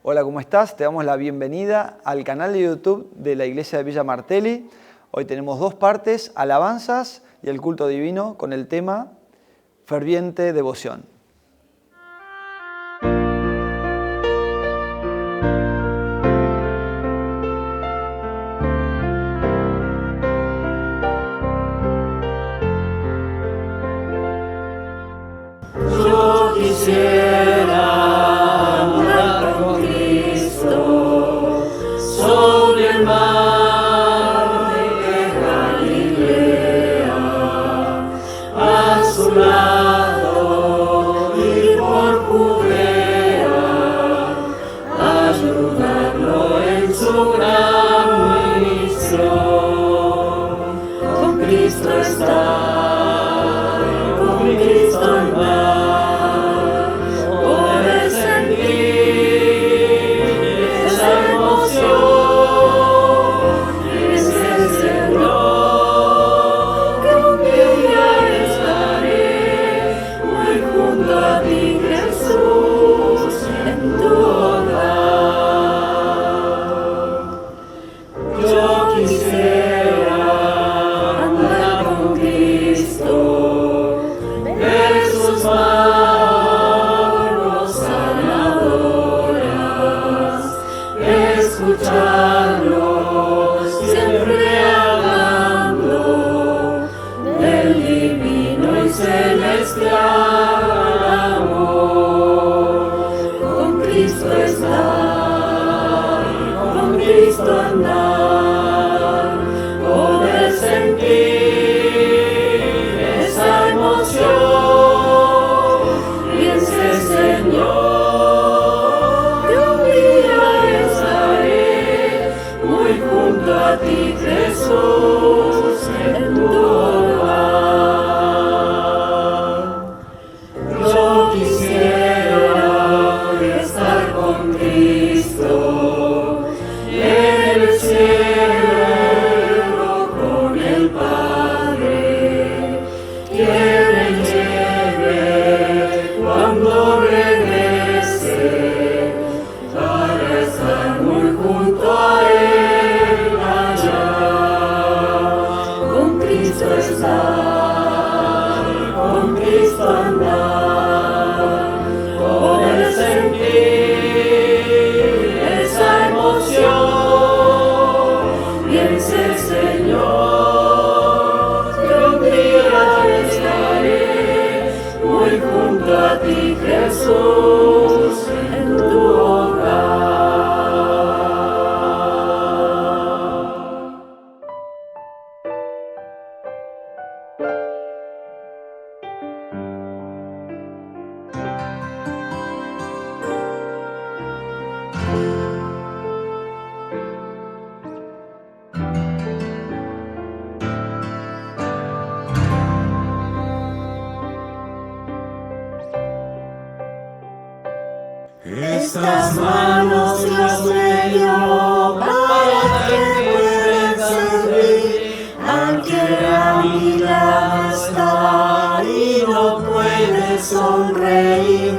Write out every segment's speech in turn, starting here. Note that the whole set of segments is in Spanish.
Hola, ¿cómo estás? Te damos la bienvenida al canal de YouTube de la Iglesia de Villa Martelli. Hoy tenemos dos partes, alabanzas y el culto divino, con el tema ferviente devoción. Yo quisiera andar con Cristo sobre el mar de Galilea, a su lado y por Judea, ayudarlo en su gran misión. Con Cristo estar, con Cristo andar. Escucharlo, siempre hablando del divino y celestial amor. Con Cristo estar, con Cristo andar, poder sentir esa emoción. Piense, Señor, a ti, Jesús, en tu hogar. Yo quisiera estar con Cristo en el cielo con el Padre, que me lleve cuando regrese para estar muy junto a Él. Estar, con Cristo andar, poder sentir esa emoción. Piense, Señor, que un día estaré muy junto a ti, Jesús, en tu hogar. Estas manos Dios me dio para que puedan servir al que a mi lado está y no puede sonreír.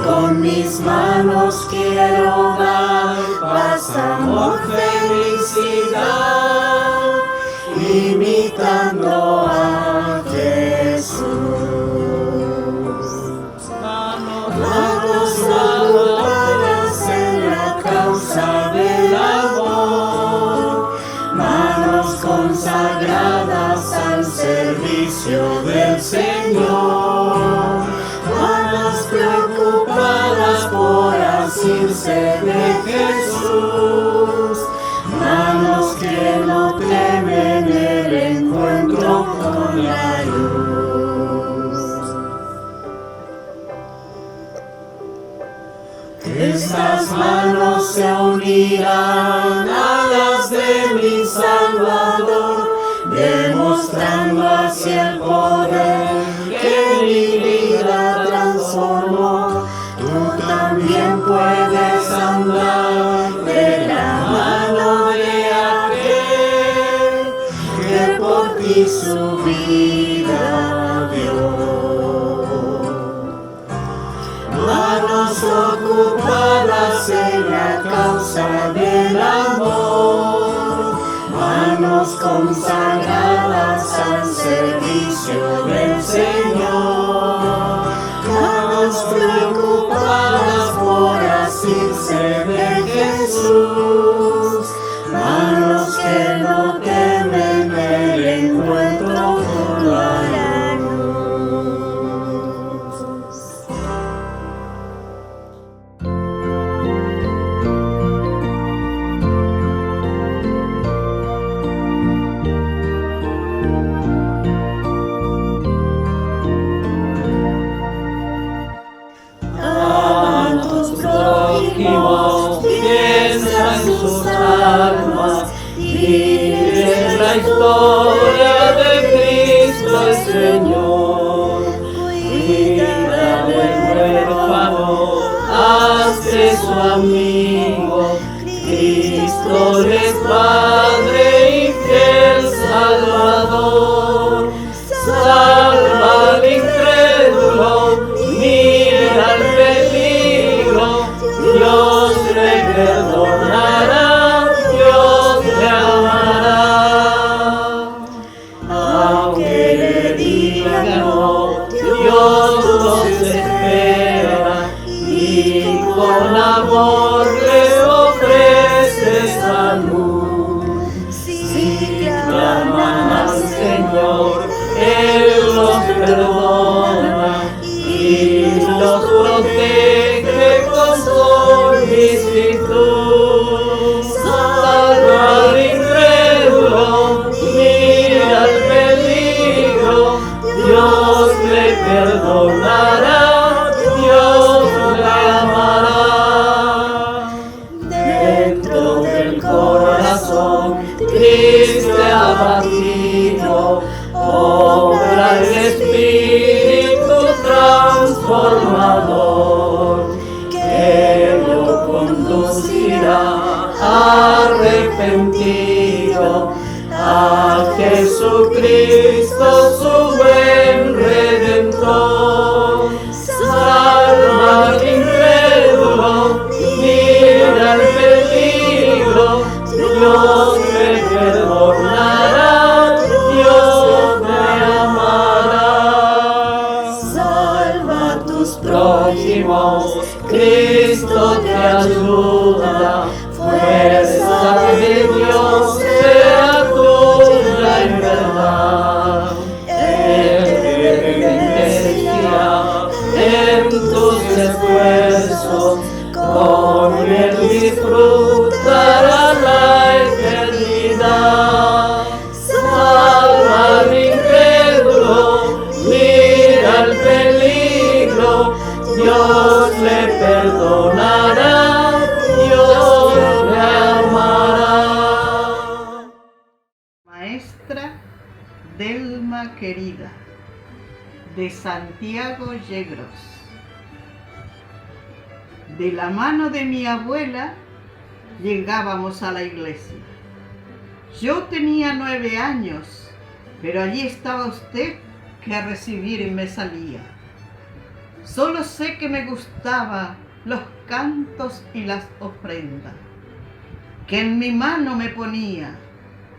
Con mis manos quiero dar paz, amor, felicidad, imitando a Jesús. Manos ocupadas en la causa del amor, manos consagradas al servicio del Señor, manos preocupadas por asirse de Jesús, manos que no temen el encuentro con la luz. Estas manos se unirán a las de mi Salvador, demostrando así el poder que mi vida transformó. Tú también puedes andar de la mano de aquel que por ti su vida dio. Manos ocupadas en la la causa del amor, manos consagradas al servicio del Señor, manos preocupadas por asirse de Jesús, manos que no temen el encuentro con la luz. A tus prójimos piensa en sus almas, vive la historia de Cristo el Señor. Cuida del huérfano, hazte su amigo, Cristo es Padre y fiel Salvador. Salva al incrédulo, mira el peligro, Dios le perdonará, Dios le amará. Aunque le diga no, Dios los espera y con amor le ofrece salud. Si claman al Señor, Él los perdona y los protege con solicitud. Salva al incrédulo, mira el peligro, Dios le perdonará, Dios le amará. Dentro del corazón triste abatido, obra el Espíritu transformador, que lo conducirá arrepentido a Jesucristo su buen Redentor. Salva al incrédulo, mira el peligro, Dios le perdonará, Dios le amará. Salva a tus prójimos, Cristo te ayuda, fuerza de Dios sea tuya en verdad. Él te bendecirá en tus esfuerzos, con Él disfrutarás la eternidad. Salva al incrédulo, mira el peligro, Dios le perdonará, Dios le amará. Maestra Delma querida, de Santiago Yegros. De la mano de mi abuela llegábamos a la iglesia. Yo tenía 9 años, pero allí estaba usted que a recibirme salía. Solo sé que me gustaban los cantos y las ofrendas, que en mi mano me ponía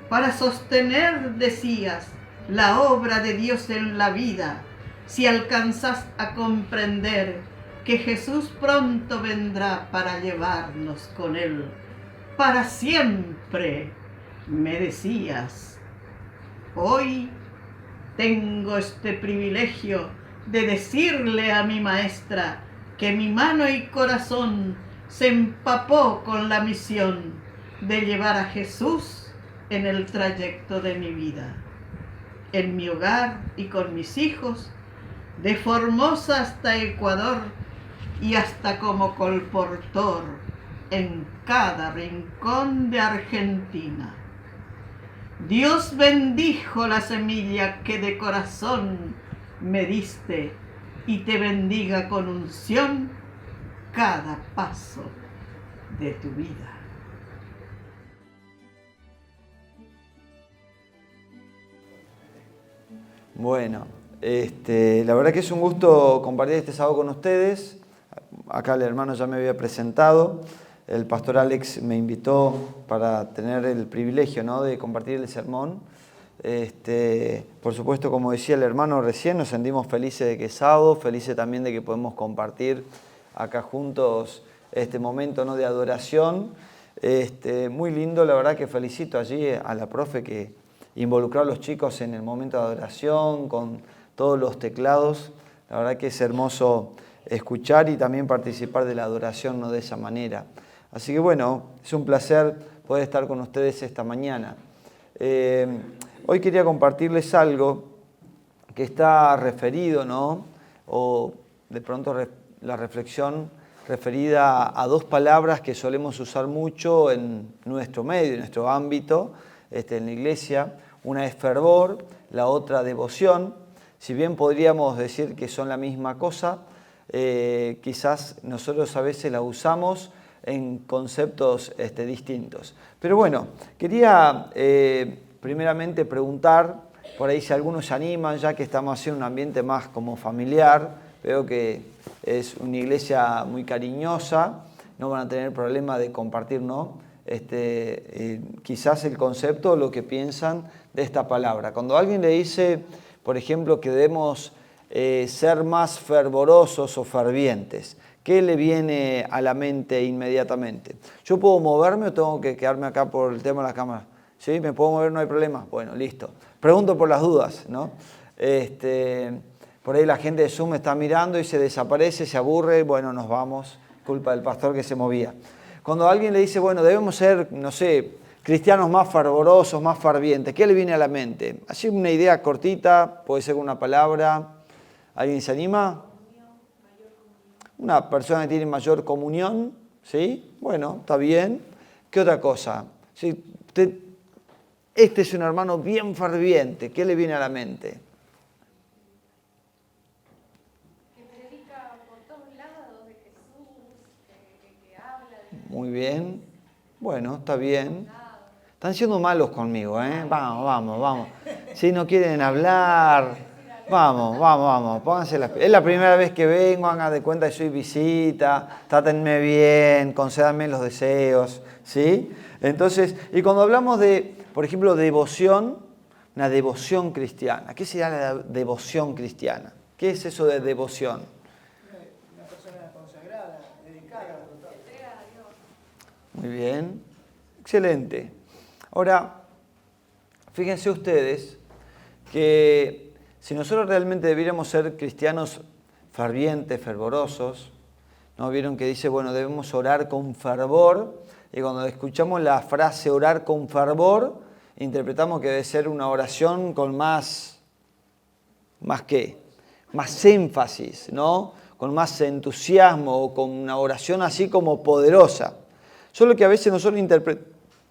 para sostener, decías, la obra de Dios en la vida, si alcanzas a comprender que Jesús pronto vendrá para llevarnos con Él para siempre, me decías. Hoy tengo este privilegio de decirle a mi maestra que mi mano y corazón se empapó con la misión de llevar a Jesús en el trayecto de mi vida, en mi hogar y con mis hijos, de Formosa hasta Ecuador y hasta como colportor en cada rincón de Argentina. Dios bendijo la semilla que de corazón me diste y te bendiga con unción cada paso de tu vida. Bueno, la verdad que es un gusto compartir este sábado con ustedes. Acá el hermano ya me había presentado. el pastor Alex me invitó para tener el privilegio, ¿no?, de compartir el sermón. Por supuesto, como decía el hermano recién, nos sentimos felices de que es sábado, felices también de que podemos compartir acá juntos este momento, ¿no?, de adoración. Muy lindo, la verdad que felicito allí a la profe que involucró a los chicos en el momento de adoración con todos los teclados. La verdad que es hermoso escuchar y también participar de la adoración, ¿no?, de esa manera. Así que bueno, es un placer poder estar con ustedes esta mañana. Hoy quería compartirles algo que está referido, ¿no?, o de pronto la reflexión referida a dos palabras que solemos usar mucho en nuestro medio, en nuestro ámbito, en la iglesia. Una es fervor, la otra devoción. Si bien podríamos decir que son la misma cosa, quizás nosotros a veces la usamos en conceptos distintos. Pero bueno, quería primeramente preguntar, por ahí si algunos se animan, ya que estamos haciendo un ambiente más como familiar, veo que es una iglesia muy cariñosa, no van a tener problema de compartir, ¿no?, quizás el concepto o lo que piensan de esta palabra. Cuando alguien le dice, por ejemplo, que debemos ser más fervorosos o fervientes, ¿qué le viene a la mente inmediatamente? ¿Yo puedo moverme o tengo que quedarme acá por el tema de la cámara? ¿Sí? ¿Me puedo mover? No hay problema. Bueno, listo. Pregunto por las dudas, ¿no? Por ahí la gente de Zoom está mirando y se desaparece, se aburre, bueno, nos vamos, culpa del pastor que se movía. Cuando alguien le dice, bueno, debemos ser, no sé, cristianos más fervorosos, más fervientes, ¿qué le viene a la mente? Así una idea cortita, puede ser una palabra. ¿Alguien se anima? Una persona que tiene mayor comunión, ¿sí? Bueno, está bien. ¿Qué otra cosa? Si usted, este es un hermano bien ferviente, ¿qué le viene a la mente? Que predica por todos lados de Jesús, que habla de... Muy bien. Bueno, está bien. Están siendo malos conmigo, ¿eh? Vamos. Si no quieren hablar, vamos. Pónganse es la primera vez que vengo, hagan de cuenta que soy visita, trátenme bien, concédanme los deseos, ¿sí? Entonces, y cuando hablamos de, por ejemplo, devoción, una devoción cristiana, ¿qué sería la devoción cristiana? ¿Qué es eso de devoción? Una persona consagrada, dedicada. Muy bien, excelente. Ahora, fíjense ustedes que si nosotros realmente debiéramos ser cristianos fervientes, fervorosos, ¿no? Vieron que dice, bueno, debemos orar con fervor, y cuando escuchamos la frase orar con fervor, interpretamos que debe ser una oración con más ¿qué? Más énfasis, ¿no? Con más entusiasmo, o con una oración así como poderosa. Solo que a veces nosotros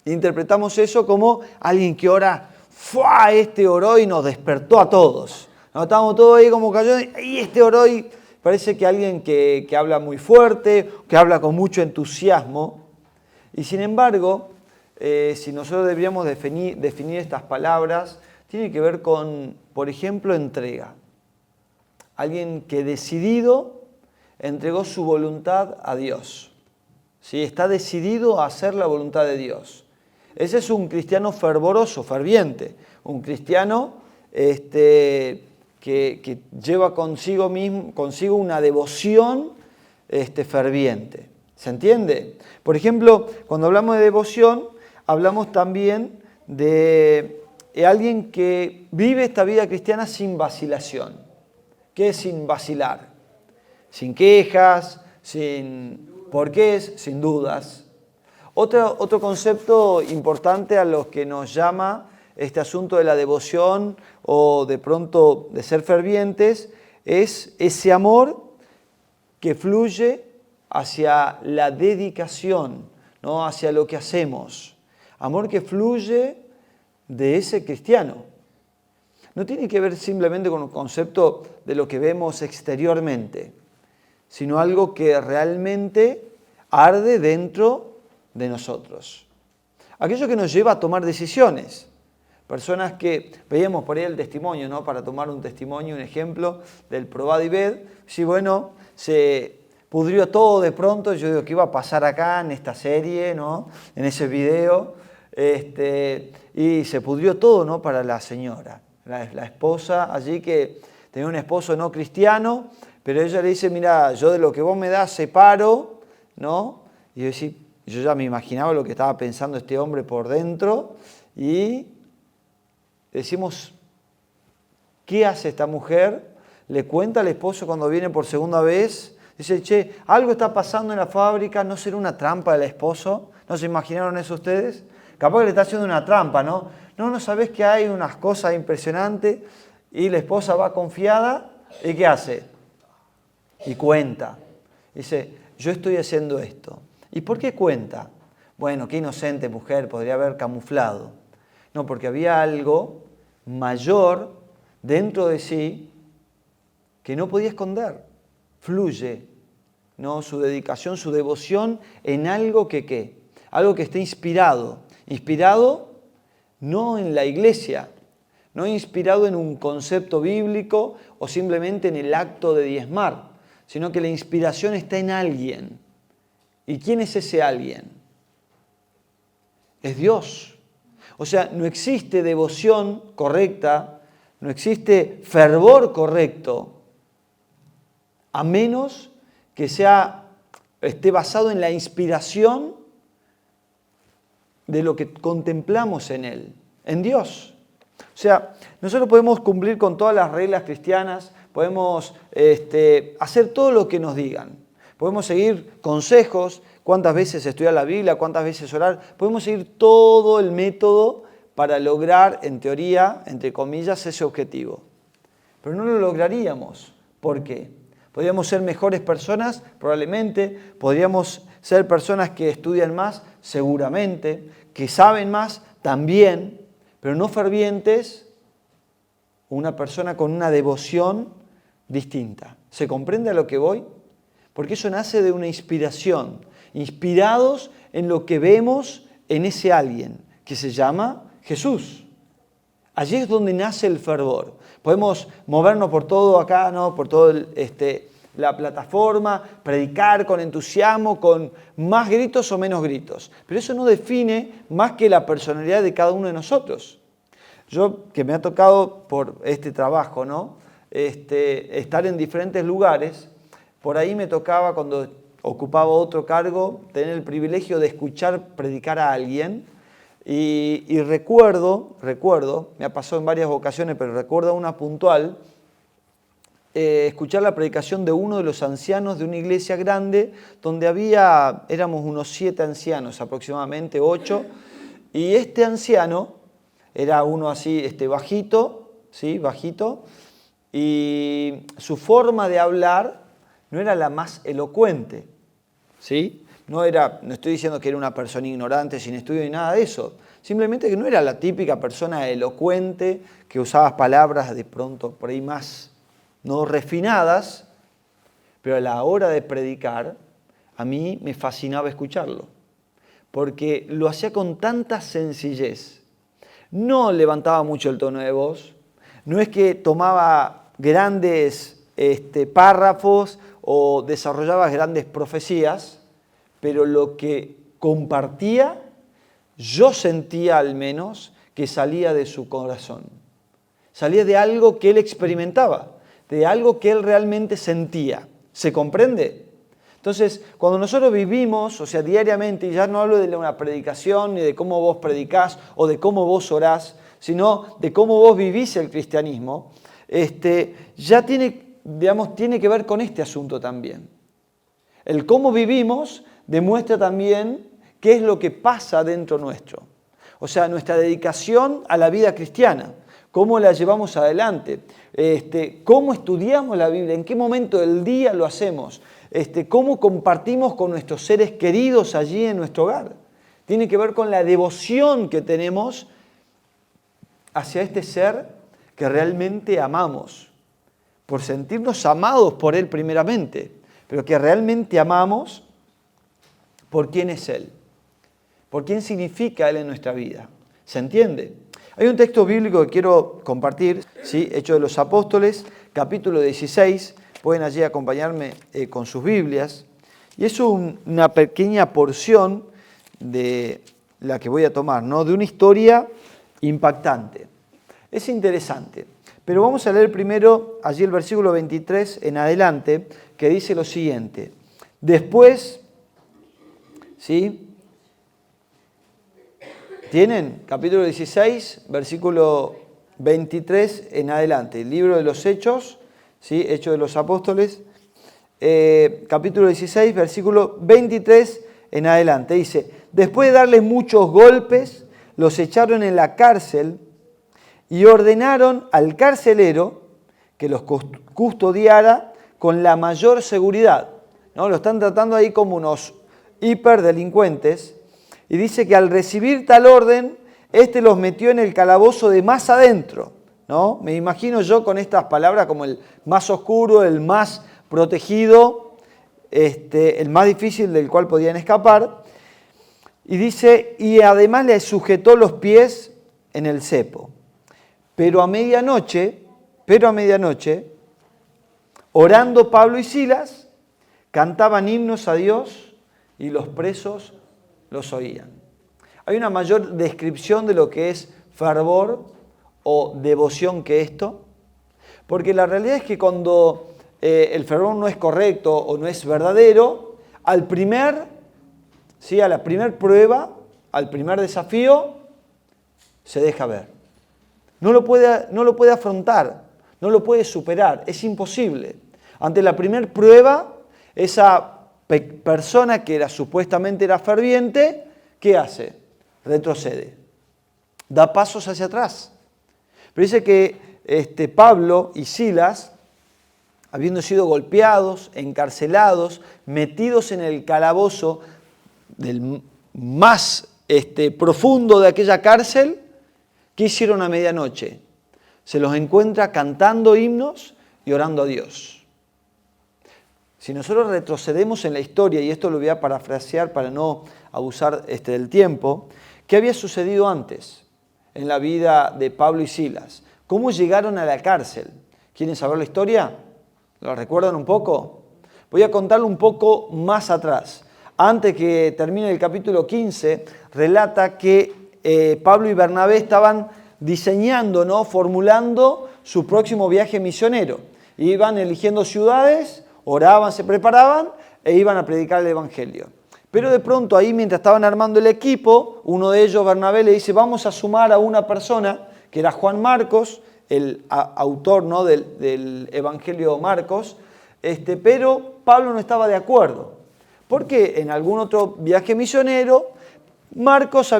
interpretamos eso como alguien que ora, ¡fua! Este oró y nos despertó a todos. ¿No? Estábamos todos ahí como cayendo, y este oró y parece que alguien que habla muy fuerte, que habla con mucho entusiasmo. Y sin embargo, si nosotros deberíamos definir estas palabras, tiene que ver con, por ejemplo, entrega. Alguien que decidido entregó su voluntad a Dios. ¿Sí? Está decidido a hacer la voluntad de Dios. Ese es un cristiano fervoroso, ferviente. Un cristiano que lleva consigo una devoción ferviente. ¿Se entiende? Por ejemplo, cuando hablamos de devoción, hablamos también de alguien que vive esta vida cristiana sin vacilación. ¿Qué es sin vacilar? Sin quejas, sin porqués, sin dudas. Otro concepto importante a los que nos llama este asunto de la devoción o de pronto de ser fervientes es ese amor que fluye hacia la dedicación, ¿no? Hacia lo que hacemos. Amor que fluye de ese cristiano. No tiene que ver simplemente con el concepto de lo que vemos exteriormente, sino algo que realmente arde dentro de nosotros. Aquello que nos lleva a tomar decisiones. Personas que veíamos por ahí el testimonio, ¿no? Para tomar un testimonio, un ejemplo del probad y ved. Sí, bueno, pudrió todo de pronto. Yo digo, ¿qué iba a pasar acá en esta serie, ¿no? En ese video? Y se pudrió todo, ¿no? Para la señora, la esposa allí, que tenía un esposo no cristiano, pero ella le dice, mira, yo de lo que vos me das separo, ¿no? Y yo ya me imaginaba lo que estaba pensando este hombre por dentro, y decimos, ¿qué hace esta mujer? Le cuenta al esposo cuando viene por segunda vez, dice, che, algo está pasando en la fábrica, ¿no será una trampa del esposo? ¿No se imaginaron eso ustedes? Capaz que le está haciendo una trampa, ¿no? No sabés que hay unas cosas impresionantes, y la esposa va confiada, ¿y qué hace? Y cuenta. Dice, yo estoy haciendo esto. ¿Y por qué cuenta? Bueno, qué inocente mujer, podría haber camuflado. No, porque había algo mayor dentro de sí que no podía esconder. Fluye, ¿no? Su dedicación, su devoción en algo que ¿qué? Algo que esté inspirado. Inspirado no en la iglesia, no inspirado en un concepto bíblico o simplemente en el acto de diezmar, sino que la inspiración está en alguien. ¿Y quién es ese alguien? Es Dios. O sea, no existe devoción correcta, no existe fervor correcto, a menos que esté basado en la inspiración de lo que contemplamos en Él, en Dios. O sea, nosotros podemos cumplir con todas las reglas cristianas, podemos hacer todo lo que nos digan, podemos seguir consejos, cuántas veces estudiar la Biblia, cuántas veces orar, podemos seguir todo el método para lograr, en teoría, entre comillas, ese objetivo. Pero no lo lograríamos. ¿Por qué? Podríamos ser mejores personas, probablemente, podríamos ser personas que estudian más, seguramente, que saben más, también, pero no fervientes, una persona con una devoción distinta. ¿Se comprende a lo que voy? Porque eso nace de una inspiración, inspirados en lo que vemos en ese alguien, que se llama Jesús. Allí es donde nace el fervor. Podemos movernos por todo acá, ¿no? Por todo la plataforma, predicar con entusiasmo, con más gritos o menos gritos. Pero eso no define más que la personalidad de cada uno de nosotros. Yo, que me ha tocado por este trabajo, ¿no? Estar en diferentes lugares, por ahí me tocaba, cuando ocupaba otro cargo, tener el privilegio de escuchar predicar a alguien. Y recuerdo, me ha pasado en varias ocasiones, pero recuerdo una puntual, escuchar la predicación de uno de los ancianos de una iglesia grande, donde éramos unos 7 ancianos, aproximadamente 8, y este anciano era uno así, bajito, ¿sí? Bajito, y su forma de hablar no era la más elocuente, ¿sí? No estoy diciendo que era una persona ignorante, sin estudio ni nada de eso. Simplemente que no era la típica persona elocuente que usaba palabras de pronto por ahí más no refinadas, pero a la hora de predicar a mí me fascinaba escucharlo, porque lo hacía con tanta sencillez. No levantaba mucho el tono de voz, no es que tomaba grandes párrafos o desarrollaba grandes profecías, pero lo que compartía, yo sentía al menos que salía de su corazón. Salía de algo que él experimentaba, de algo que él realmente sentía. ¿Se comprende? Entonces, cuando nosotros vivimos, o sea, diariamente, y ya no hablo de una predicación, ni de cómo vos predicás o de cómo vos orás, sino de cómo vos vivís el cristianismo, ya tiene que ver con este asunto también. El cómo vivimos demuestra también qué es lo que pasa dentro nuestro. O sea, nuestra dedicación a la vida cristiana, cómo la llevamos adelante, cómo estudiamos la Biblia, en qué momento del día lo hacemos, cómo compartimos con nuestros seres queridos allí en nuestro hogar. Tiene que ver con la devoción que tenemos hacia este ser que realmente amamos, por sentirnos amados por Él primeramente, pero que realmente amamos por quién es Él, por quién significa Él en nuestra vida. ¿Se entiende? Hay un texto bíblico que quiero compartir, ¿sí? Hechos de los Apóstoles, capítulo 16, pueden allí acompañarme con sus Biblias. Y es una pequeña porción de la que voy a tomar, ¿no? De una historia impactante. Es interesante. Pero vamos a leer primero allí el versículo 23 en adelante, que dice lo siguiente. Después, ¿sí? ¿Tienen? Capítulo 16, versículo 23 en adelante. El libro de los Hechos, ¿sí? Hechos de los Apóstoles, capítulo 16, versículo 23 en adelante. Dice, después de darles muchos golpes, los echaron en la cárcel y ordenaron al carcelero que los custodiara con la mayor seguridad, ¿no? Lo están tratando ahí como unos hiperdelincuentes. Y dice que al recibir tal orden, éste los metió en el calabozo de más adentro, ¿no? Me imagino yo con estas palabras como el más oscuro, el más protegido, el más difícil del cual podían escapar. Y dice, y además le sujetó los pies en el cepo. Pero a medianoche, orando Pablo y Silas, cantaban himnos a Dios y los presos los oían. Hay una mayor descripción de lo que es fervor o devoción que esto, porque la realidad es que cuando el fervor no es correcto o no es verdadero, a la primer prueba, al primer desafío, se deja ver. No lo puede afrontar, no lo puede superar, es imposible. Ante la primer prueba, esa persona que supuestamente era ferviente, ¿qué hace? Retrocede, da pasos hacia atrás. Pero dice que Pablo y Silas, habiendo sido golpeados, encarcelados, metidos en el calabozo del más profundo de aquella cárcel, ¿qué hicieron a medianoche? Se los encuentra cantando himnos y orando a Dios. Si nosotros retrocedemos en la historia, y esto lo voy a parafrasear para no abusar del tiempo, ¿qué había sucedido antes en la vida de Pablo y Silas? ¿Cómo llegaron a la cárcel? ¿Quieren saber la historia? ¿Lo recuerdan un poco? Voy a contarlo un poco más atrás. Antes que termine el capítulo 15, relata que Pablo y Bernabé estaban diseñando, ¿no? Formulando su próximo viaje misionero. Iban eligiendo ciudades, oraban, se preparaban e iban a predicar el Evangelio. Pero de pronto ahí, mientras estaban armando el equipo, uno de ellos, Bernabé, le dice, vamos a sumar a una persona, que era Juan Marcos, el autor, ¿no? del Evangelio Marcos, pero Pablo no estaba de acuerdo, porque en algún otro viaje misionero, Marcos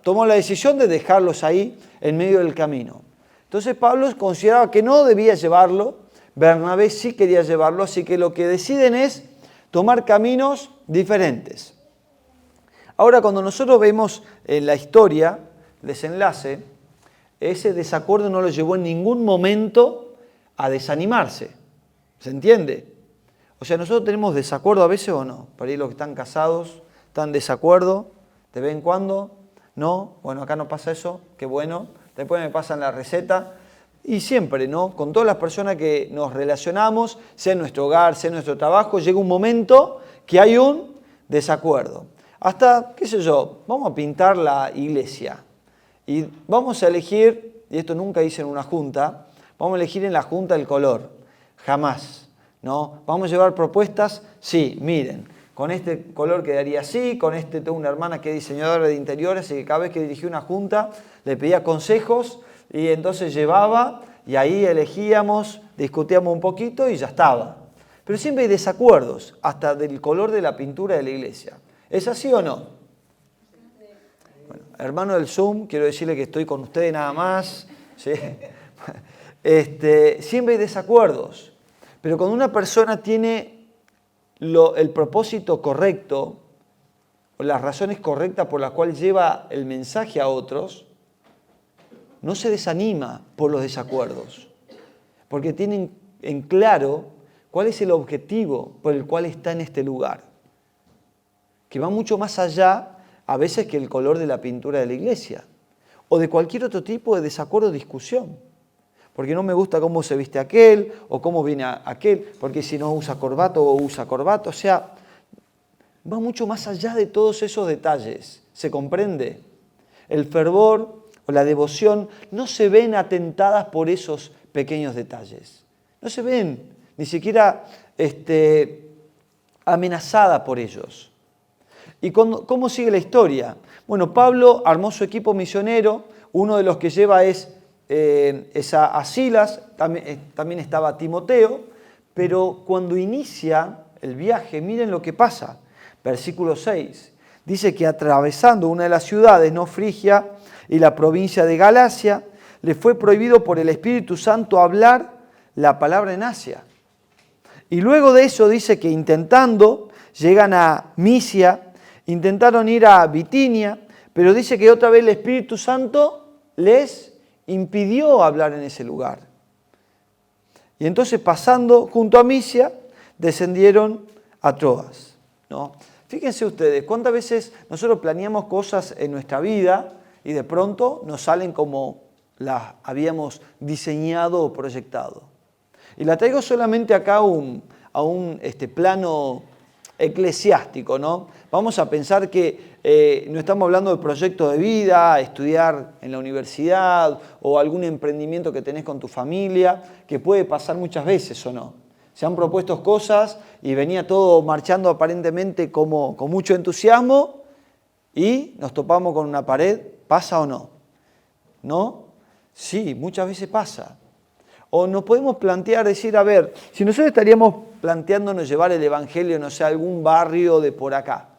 tomó la decisión de dejarlos ahí en medio del camino. Entonces Pablo consideraba que no debía llevarlo, Bernabé sí quería llevarlo, así que lo que deciden es tomar caminos diferentes. Ahora, cuando nosotros vemos en la historia, el desenlace, ese desacuerdo no lo llevó en ningún momento a desanimarse. ¿Se entiende? O sea, nosotros tenemos desacuerdo a veces o no. Para ahí los que están casados, están en desacuerdo de vez en cuando. No, bueno, acá no pasa eso, qué bueno. Después me pasan la receta. Y siempre, ¿no? Con todas las personas que nos relacionamos, sea en nuestro hogar, sea en nuestro trabajo, llega un momento que hay un desacuerdo. Hasta, qué sé yo, vamos a pintar la iglesia. Y vamos a elegir, y esto nunca hice en una junta, vamos a elegir en la junta el color. Jamás, ¿no? Vamos a llevar propuestas, sí, miren. Con este color quedaría así, con tengo una hermana que es diseñadora de interiores y que cada vez que dirigía una junta le pedía consejos y entonces llevaba y ahí elegíamos, discutíamos un poquito y ya estaba. Pero siempre hay desacuerdos, hasta del color de la pintura de la iglesia. ¿Es así o no? Bueno, hermano del Zoom, quiero decirle que estoy con ustedes nada más. ¿Sí? Siempre hay desacuerdos, pero cuando una persona tiene el propósito correcto o las razones correctas por las cuales lleva el mensaje a otros, no se desanima por los desacuerdos, porque tienen en claro cuál es el objetivo por el cual está en este lugar, que va mucho más allá a veces que el color de la pintura de la iglesia o de cualquier otro tipo de desacuerdo o discusión. porque no me gusta cómo se viste aquel, o cómo viene aquel, porque si no usa corbata o usa corbata. O sea, va mucho más allá de todos esos detalles. ¿Se comprende? El fervor o la devoción no se ven atentadas por esos pequeños detalles. No se ven ni siquiera amenazada por ellos. ¿Y cómo sigue la historia? Bueno, Pablo armó su equipo misionero, uno de los que lleva es a Silas, también estaba Timoteo, pero cuando inicia el viaje, miren lo que pasa. Versículo 6, dice que atravesando una de las ciudades, no Frigia y la provincia de Galacia, le fue prohibido por el Espíritu Santo hablar la palabra en Asia. Y luego de eso dice que intentando, llegan a Misia, intentaron ir a Bitinia, pero dice que otra vez el Espíritu Santo les impidió hablar en ese lugar. Y entonces pasando junto a Misia, descendieron a Troas, ¿no? Fíjense ustedes, cuántas veces nosotros planeamos cosas en nuestra vida y de pronto nos salen como las habíamos diseñado o proyectado. Y la traigo solamente acá a un plano eclesiástico, ¿no? Vamos a pensar que no estamos hablando de proyecto de vida, estudiar en la universidad o algún emprendimiento que tenés con tu familia, que puede pasar muchas veces o no. Se han propuesto cosas y venía todo marchando aparentemente con mucho entusiasmo y nos topamos con una pared. ¿Pasa o no? ¿No? Sí, muchas veces pasa. O nos podemos plantear, decir, a ver, si nosotros estaríamos planteándonos llevar el Evangelio, no sé, a algún barrio de por acá,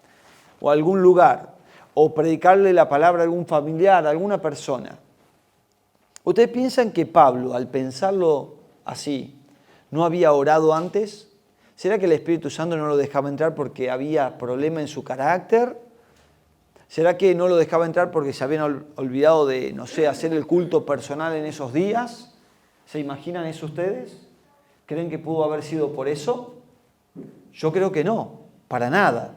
o a algún lugar, o predicarle la palabra a algún familiar, a alguna persona. ¿Ustedes piensan que Pablo, al pensarlo así, no había orado antes? ¿Será que el Espíritu Santo no lo dejaba entrar porque había problema en su carácter? ¿Será que no lo dejaba entrar porque se habían olvidado de, no sé, hacer el culto personal en esos días? ¿Se imaginan eso ustedes? ¿Creen que pudo haber sido por eso? Yo creo que no, para nada.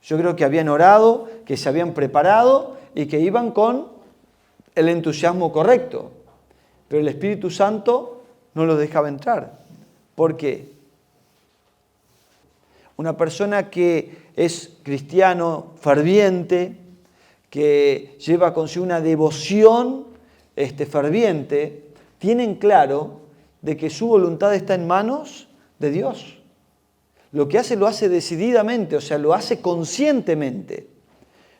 Yo creo que habían orado, que se habían preparado y que iban con el entusiasmo correcto. Pero el Espíritu Santo no los dejaba entrar. ¿Por qué? Una persona que es cristiano ferviente, que lleva consigo una devoción ferviente, tienen claro de que su voluntad está en manos de Dios. Lo que hace lo hace decididamente, o sea, lo hace conscientemente.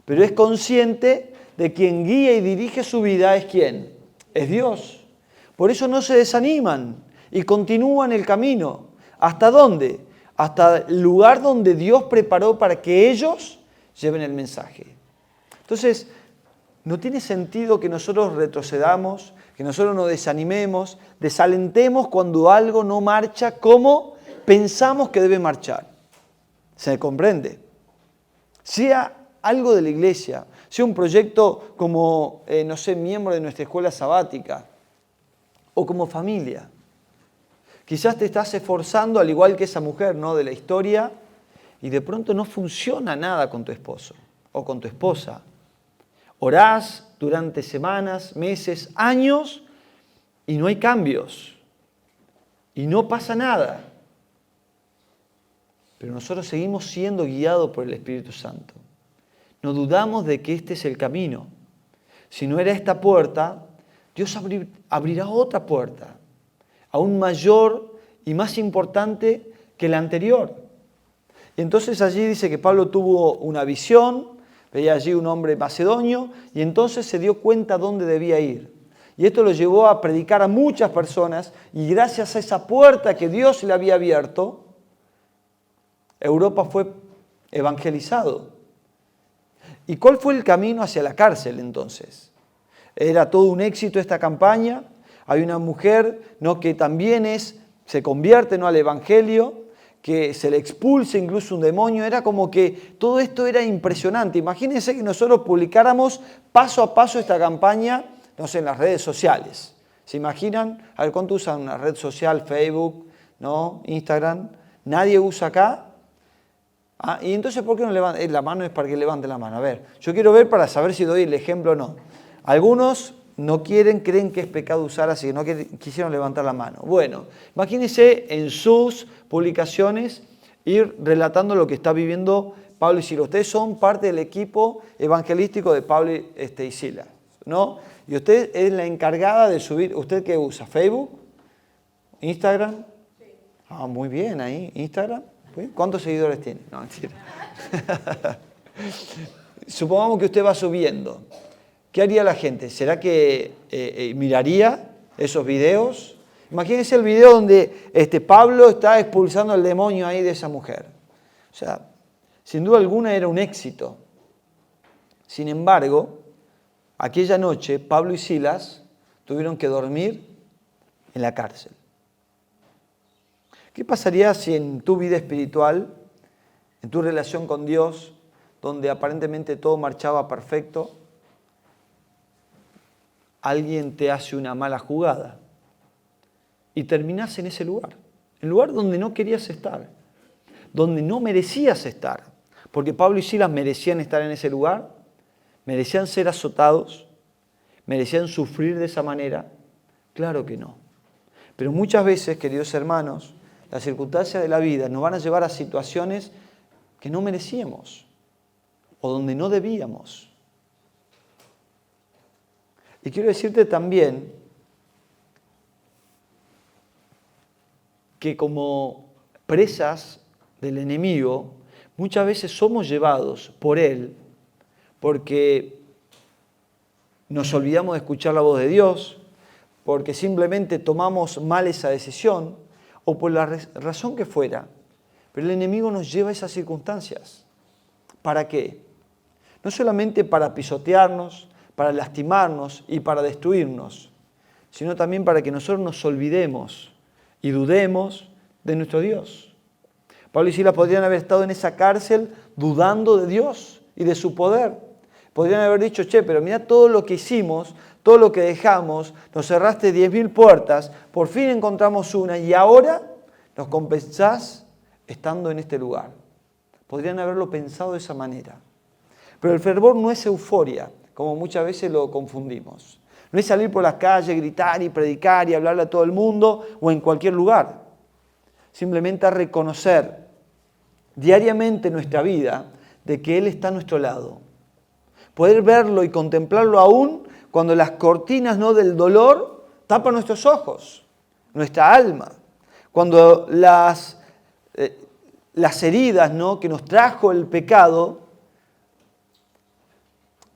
Pero es consciente de quien guía y dirige su vida es ¿quién? Es Dios. Por eso no se desaniman y continúan el camino. ¿Hasta dónde? Hasta el lugar donde Dios preparó para que ellos lleven el mensaje. Entonces, no tiene sentido que nosotros retrocedamos, que nosotros nos desanimemos, desalentemos cuando algo no marcha como pensamos que debe marchar. ¿Se comprende? Sea algo de la iglesia, sea un proyecto como, no sé, miembro de nuestra escuela sabática o como familia. Quizás te estás esforzando al igual que esa mujer, ¿no?, de la historia y de pronto no funciona nada con tu esposo o con tu esposa. Orás durante semanas, meses, años y no hay cambios y no pasa nada. Pero nosotros seguimos siendo guiados por el Espíritu Santo. No dudamos de que este es el camino. Si no era esta puerta, Dios abrirá otra puerta, aún mayor y más importante que la anterior. Y entonces allí dice que Pablo tuvo una visión, veía allí un hombre macedonio y entonces se dio cuenta dónde debía ir. Y esto lo llevó a predicar a muchas personas y gracias a esa puerta que Dios le había abierto, Europa fue evangelizado. ¿Y cuál fue el camino hacia la cárcel entonces? Era todo un éxito esta campaña. Hay una mujer, ¿no?, que también se convierte, ¿no?, al evangelio, que se le expulsa incluso un demonio. Era como que todo esto era impresionante. Imagínense que nosotros publicáramos paso a paso esta campaña, no sé, en las redes sociales. ¿Se imaginan? A ver, ¿cuánto usan una red social? Facebook, ¿no? Instagram. ¿Nadie usa acá? Ah, y entonces, ¿por qué no levantan? La mano es para que levanten la mano. A ver, yo quiero ver para saber si doy el ejemplo o no. Algunos no quieren, creen que es pecado usar, así que no quisieron levantar la mano. Bueno, imagínense en sus publicaciones ir relatando lo que está viviendo Pablo y Silas. Ustedes son parte del equipo evangelístico de Pablo y Silas, ¿no? Y usted es la encargada de subir. ¿Usted qué usa? ¿Facebook? ¿Instagram? Sí. Ah, muy bien, ahí. ¿Instagram? ¿Cuántos seguidores tiene? No, mentira. Supongamos que usted va subiendo. ¿Qué haría la gente? ¿Será que miraría esos videos? Imagínense el video donde Pablo está expulsando al demonio ahí de esa mujer. O sea, sin duda alguna era un éxito. Sin embargo, aquella noche Pablo y Silas tuvieron que dormir en la cárcel. ¿Qué pasaría si en tu vida espiritual, en tu relación con Dios, donde aparentemente todo marchaba perfecto, alguien te hace una mala jugada y terminás en ese lugar, el lugar donde no querías estar, donde no merecías estar? Porque Pablo y Silas merecían estar en ese lugar, merecían ser azotados, merecían sufrir de esa manera. Claro que no. Pero muchas veces, queridos hermanos, las circunstancias de la vida nos van a llevar a situaciones que no merecíamos o donde no debíamos. Y quiero decirte también que como presas del enemigo, muchas veces somos llevados por él porque nos olvidamos de escuchar la voz de Dios, porque simplemente tomamos mal esa decisión o por la razón que fuera. Pero el enemigo nos lleva a esas circunstancias. ¿Para qué? No solamente para pisotearnos, para lastimarnos y para destruirnos, sino también para que nosotros nos olvidemos y dudemos de nuestro Dios. Pablo y Silas podrían haber estado en esa cárcel dudando de Dios y de su poder. Podrían haber dicho, pero mira todo lo que hicimos, todo lo que dejamos, nos cerraste 10.000 puertas, por fin encontramos una y ahora nos compensás estando en este lugar. Podrían haberlo pensado de esa manera. Pero el fervor no es euforia, como muchas veces lo confundimos. No es salir por las calles, gritar y predicar y hablarle a todo el mundo o en cualquier lugar. Simplemente a reconocer diariamente en nuestra vida de que Él está a nuestro lado. Poder verlo y contemplarlo aún cuando las cortinas del dolor tapan nuestros ojos, nuestra alma. Cuando las heridas que nos trajo el pecado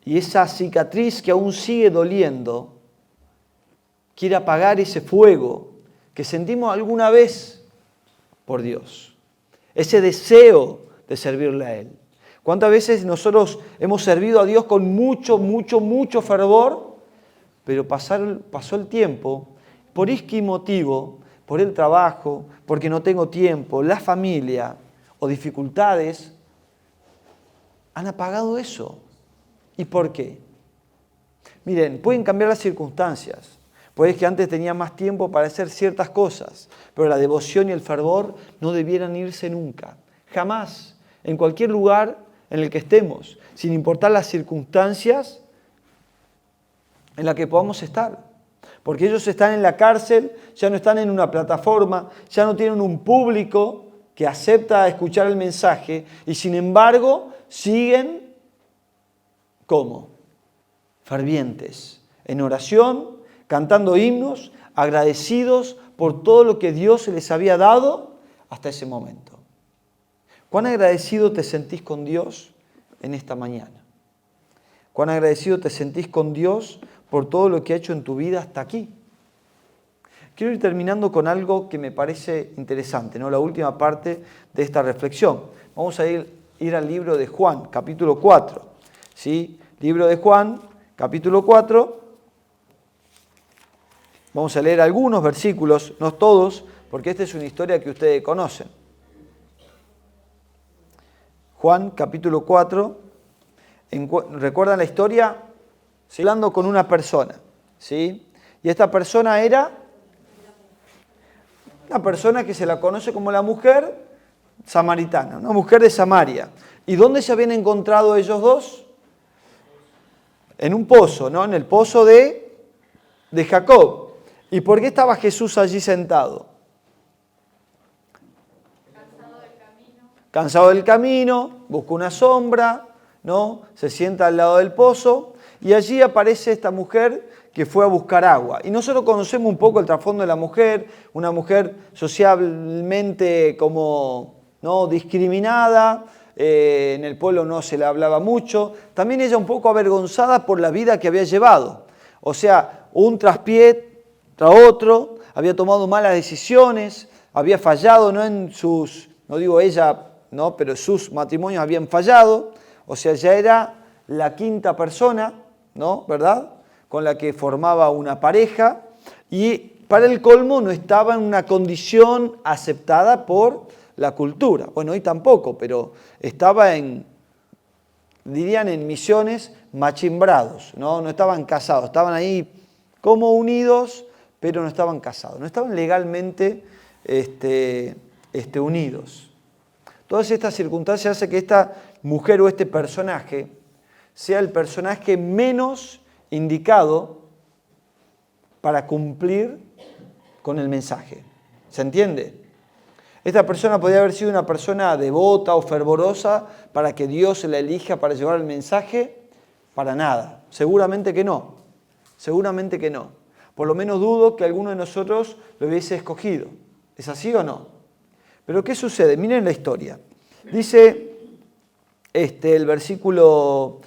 y esa cicatriz que aún sigue doliendo, quiere apagar ese fuego que sentimos alguna vez por Dios. Ese deseo de servirle a Él. ¿Cuántas veces nosotros hemos servido a Dios con mucho fervor? Pero pasó el tiempo, por X motivo, por el trabajo, porque no tengo tiempo, la familia o dificultades, han apagado eso. ¿Y por qué? Miren, pueden cambiar las circunstancias. Puede que antes tenía más tiempo para hacer ciertas cosas, pero la devoción y el fervor no debieran irse nunca. Jamás, en cualquier lugar en el que estemos, sin importar las circunstancias en las que podamos estar. Porque ellos están en la cárcel, ya no están en una plataforma, ya no tienen un público que acepta escuchar el mensaje y sin embargo siguen, ¿cómo? Fervientes, en oración, cantando himnos, agradecidos por todo lo que Dios les había dado hasta ese momento. ¿Cuán agradecido te sentís con Dios en esta mañana? ¿Cuán agradecido te sentís con Dios por todo lo que ha hecho en tu vida hasta aquí? Quiero ir terminando con algo que me parece interesante, la última parte de esta reflexión. Vamos a ir al libro de Juan, capítulo 4. ¿Sí? Libro de Juan, capítulo 4. Vamos a leer algunos versículos, no todos, porque esta es una historia que ustedes conocen. Juan, capítulo 4. ¿Recuerdan la historia? ¿Sí? Hablando con una persona, ¿sí? Y esta persona era una persona que se la conoce como la mujer samaritana, una mujer de Samaria. ¿Y dónde se habían encontrado ellos dos? En un pozo, ¿no? En el pozo de de Jacob. ¿Y por qué estaba Jesús allí sentado? Cansado del camino, busca una sombra, ¿no? Se sienta al lado del pozo y allí aparece esta mujer que fue a buscar agua. Y nosotros conocemos un poco el trasfondo de la mujer, una mujer socialmente como, ¿no?, discriminada, en el pueblo no se le hablaba mucho, también ella un poco avergonzada por la vida que había llevado. O sea, un traspié tras otro, había tomado malas decisiones, había fallado, ¿no?, en sus, no digo ella, ¿no?, pero sus matrimonios habían fallado, o sea, ya era la quinta persona, ¿no?, ¿verdad?, con la que formaba una pareja, y para el colmo no estaba en una condición aceptada por la cultura. Bueno, hoy tampoco, pero estaba dirían en misiones, machimbrados, ¿no? No estaban casados, estaban ahí como unidos, pero no estaban casados, no estaban legalmente unidos. Todas estas circunstancias hacen que esta mujer o este personaje sea el personaje menos indicado para cumplir con el mensaje. ¿Se entiende? Esta persona podría haber sido una persona devota o fervorosa para que Dios la elija para llevar el mensaje. Para nada. Seguramente que no. Seguramente que no. Por lo menos dudo que alguno de nosotros lo hubiese escogido. ¿Es así o no? Pero ¿qué sucede? Miren la historia. Dice el versículo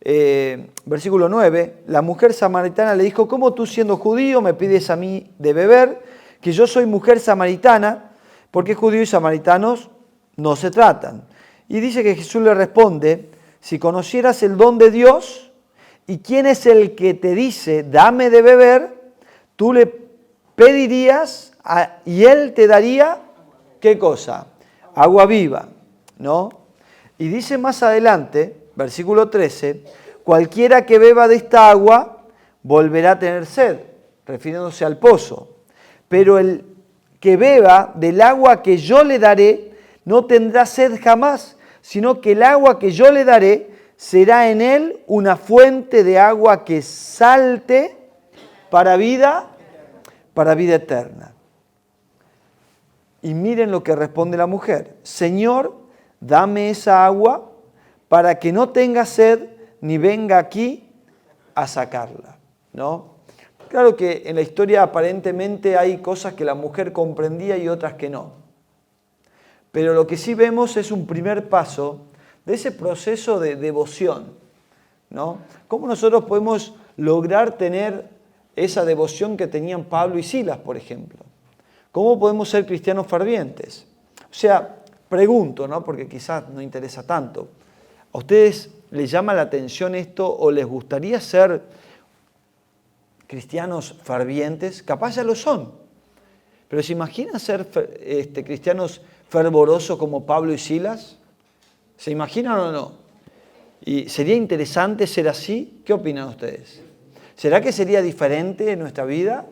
9, la mujer samaritana le dijo, ¿cómo tú siendo judío me pides a mí de beber? Que yo soy mujer samaritana, porque judíos y samaritanos no se tratan. Y dice que Jesús le responde, si conocieras el don de Dios y quién es el que te dice, dame de beber, tú le pedirías y él te daría, ¿qué cosa? Agua viva, ¿no? Y dice más adelante, versículo 13, cualquiera que beba de esta agua volverá a tener sed, refiriéndose al pozo. Pero el que beba del agua que yo le daré no tendrá sed jamás, sino que el agua que yo le daré será en él una fuente de agua que salte para vida eterna. Y miren lo que responde la mujer. Señor, dame esa agua para que no tenga sed ni venga aquí a sacarla, ¿no? Claro que en la historia aparentemente hay cosas que la mujer comprendía y otras que no. Pero lo que sí vemos es un primer paso de ese proceso de devoción, ¿no? ¿Cómo nosotros podemos lograr tener esa devoción que tenían Pablo y Silas, por ejemplo? ¿Cómo podemos ser cristianos fervientes? O sea, pregunto, ¿no?, porque quizás no interesa tanto. ¿A ustedes les llama la atención esto o les gustaría ser cristianos fervientes? Capaz ya lo son. Pero ¿se imaginan ser cristianos fervorosos como Pablo y Silas? ¿Se imaginan o no? ¿Y sería interesante ser así? ¿Qué opinan ustedes? ¿Será que sería diferente en nuestra vida?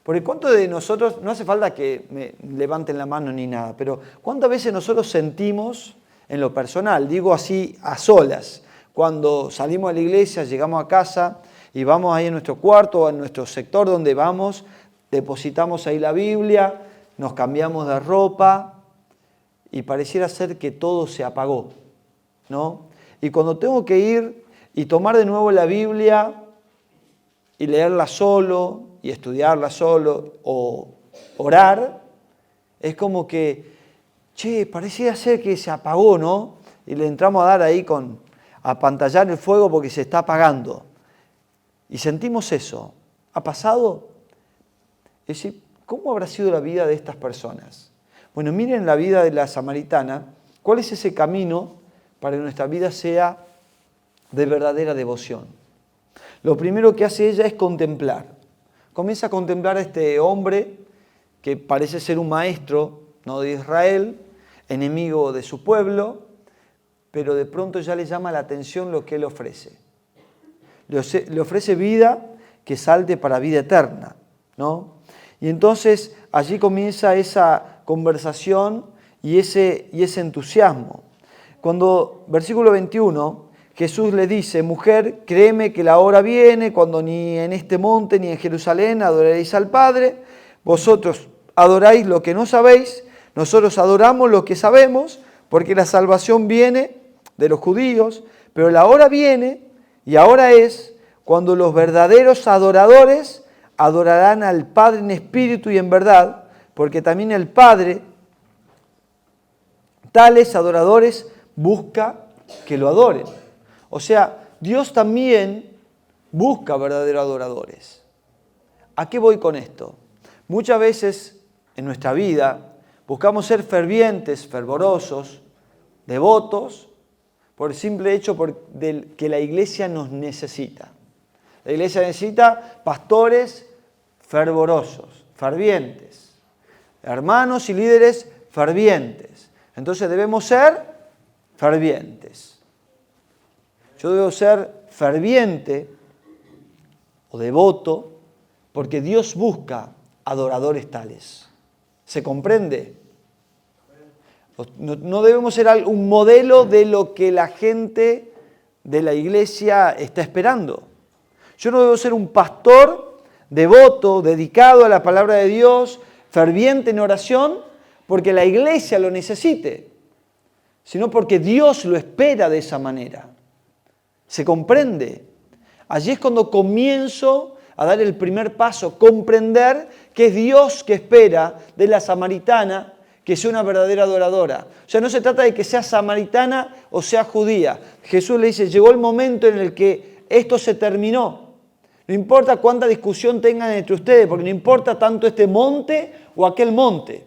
Porque ¿cuántos de nosotros, no hace falta que me levanten la mano ni nada, pero cuántas veces nosotros sentimos en lo personal, digo así a solas, cuando salimos de la iglesia, llegamos a casa y vamos ahí en nuestro cuarto o en nuestro sector donde vamos, depositamos ahí la Biblia, nos cambiamos de ropa y pareciera ser que todo se apagó, ¿no? Y cuando tengo que ir y tomar de nuevo la Biblia y leerla solo y estudiarla solo o orar, es como que, pareciera ser que se apagó, ¿no? Y le entramos a dar ahí a pantallar el fuego porque se está apagando. Y sentimos eso. ¿Ha pasado? Es decir, ¿cómo habrá sido la vida de estas personas? Bueno, miren la vida de la samaritana. ¿Cuál es ese camino para que nuestra vida sea de verdadera devoción? Lo primero que hace ella es contemplar. Comienza a contemplar a este hombre que parece ser un maestro, ¿no?, de Israel, enemigo de su pueblo, pero de pronto ya le llama la atención lo que él ofrece. Le ofrece vida que salte para vida eterna, ¿no? Y entonces allí comienza esa conversación y ese entusiasmo. Cuando, versículo 21, Jesús le dice, mujer, créeme que la hora viene cuando ni en este monte ni en Jerusalén adoraréis al Padre. Vosotros adoráis lo que no sabéis, nosotros adoramos lo que sabemos, porque la salvación viene de los judíos, pero la hora viene y ahora es cuando los verdaderos adoradores adorarán al Padre en espíritu y en verdad, porque también el Padre, tales adoradores, busca que lo adoren. O sea, Dios también busca verdaderos adoradores. ¿A qué voy con esto? Muchas veces en nuestra vida buscamos ser fervientes, fervorosos, devotos, por el simple hecho de que la iglesia nos necesita. La iglesia necesita pastores fervorosos, fervientes, hermanos y líderes fervientes. Entonces debemos ser fervientes. Yo debo ser ferviente o devoto porque Dios busca adoradores tales. ¿Se comprende? No debemos ser un modelo de lo que la gente de la iglesia está esperando. Yo no debo ser un pastor devoto, dedicado a la palabra de Dios, ferviente en oración, porque la iglesia lo necesite, sino porque Dios lo espera de esa manera. ¿Se comprende? Allí es cuando comienzo a dar el primer paso, comprender que es Dios que espera de la samaritana que sea una verdadera adoradora. O sea, no se trata de que sea samaritana o sea judía. Jesús le dice, llegó el momento en el que esto se terminó. No importa cuánta discusión tengan entre ustedes, porque no importa tanto este monte o aquel monte,